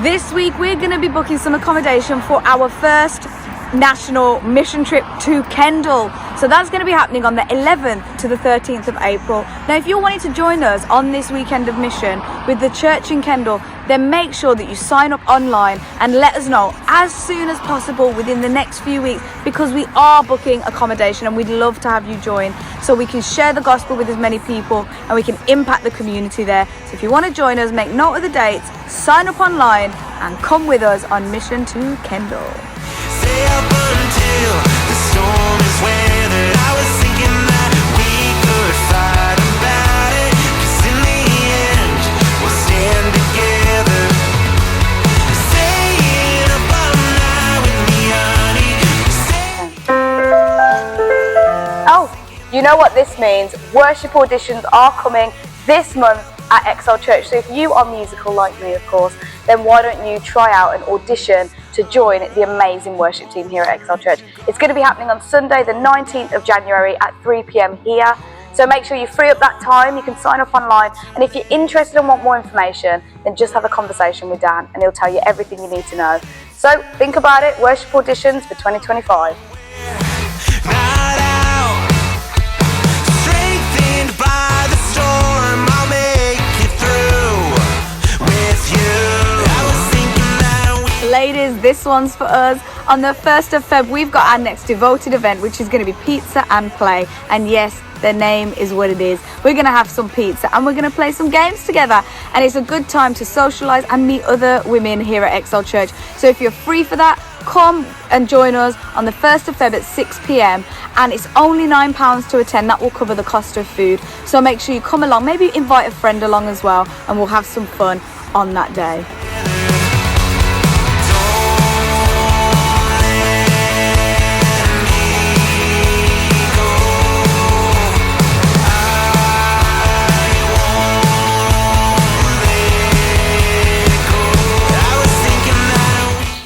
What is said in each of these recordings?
This week we're going to be booking some accommodation for our first national mission trip to Kendal. So that's going to be happening on the 11th to the 13th of April. Now if you're wanting to join us on this weekend of mission with the church in Kendal, then make sure that you sign up online and let us know as soon as possible within the next few weeks, because we are booking accommodation and we'd love to have you join so we can share the gospel with as many people and we can impact the community there. So if you want to join us, make note of the dates, sign up online and come with us on mission to Kendal. Stay up until the storm is weathered. I was thinking that we could fight about it, 'cause in the end we'll stand together. Staying up all night with me, honey. Oh, you know what this means? Worship auditions are coming this month at Excel Church. So if you are musical like me, of course, then why don't you try out an audition to join the amazing worship team here at Excel Church. It's going to be happening on Sunday the 19th of January at 3 p.m. here. So make sure you free up that time. You can sign up online, and if you're interested and want more information, then just have a conversation with Dan and he'll tell you everything you need to know. So think about it, worship auditions for 2025. Night out, strengthened by the storm, I'll make it through with you. I was thinking that we Ladies, this one's for us. On the 1st of Feb, we've got our next devoted event, which is going to be Pizza and Play. And yes, the name is what it is. We're going to have some pizza and we're going to play some games together. And it's a good time to socialise and meet other women here at Excel Church. So if you're free for that, come and join us on the 1st of Feb at 6 p.m. And it's only £9 to attend. That will cover the cost of food. So make sure you come along. Maybe invite a friend along as well, and we'll have some fun on that day.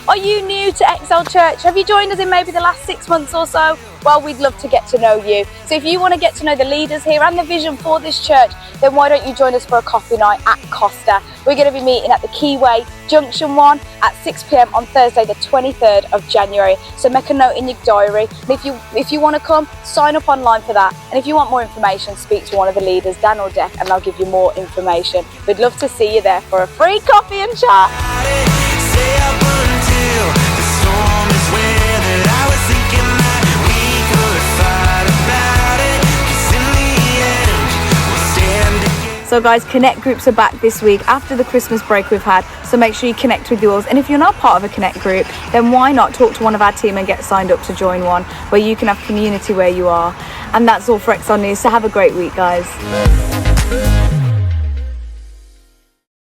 Are you new to Excel Church? Have you joined us in maybe the last 6 months or so? Well, we'd love to get to know you. So if you want to get to know the leaders here and the vision for this church, then why don't you join us for a coffee night at Costa? We're going to be meeting at the Keyway Junction 1 at 6 p.m. on Thursday the 23rd of January. So make a note in your diary. And if you want to come, sign up online for that. And if you want more information, speak to one of the leaders, Dan or Dec, and they'll give you more information. We'd love to see you there for a free coffee and chat. stay up until the storm is weathered. I was thinking that we could fight about it, 'cause in the end we'll stand together. So guys, Connect groups are back this week after the Christmas break we've had. So make sure you connect with yours. And if you're not part of a Connect group, then why not talk to one of our team and get signed up to join one where you can have community where you are. And that's all for Excel News. So have a great week, guys.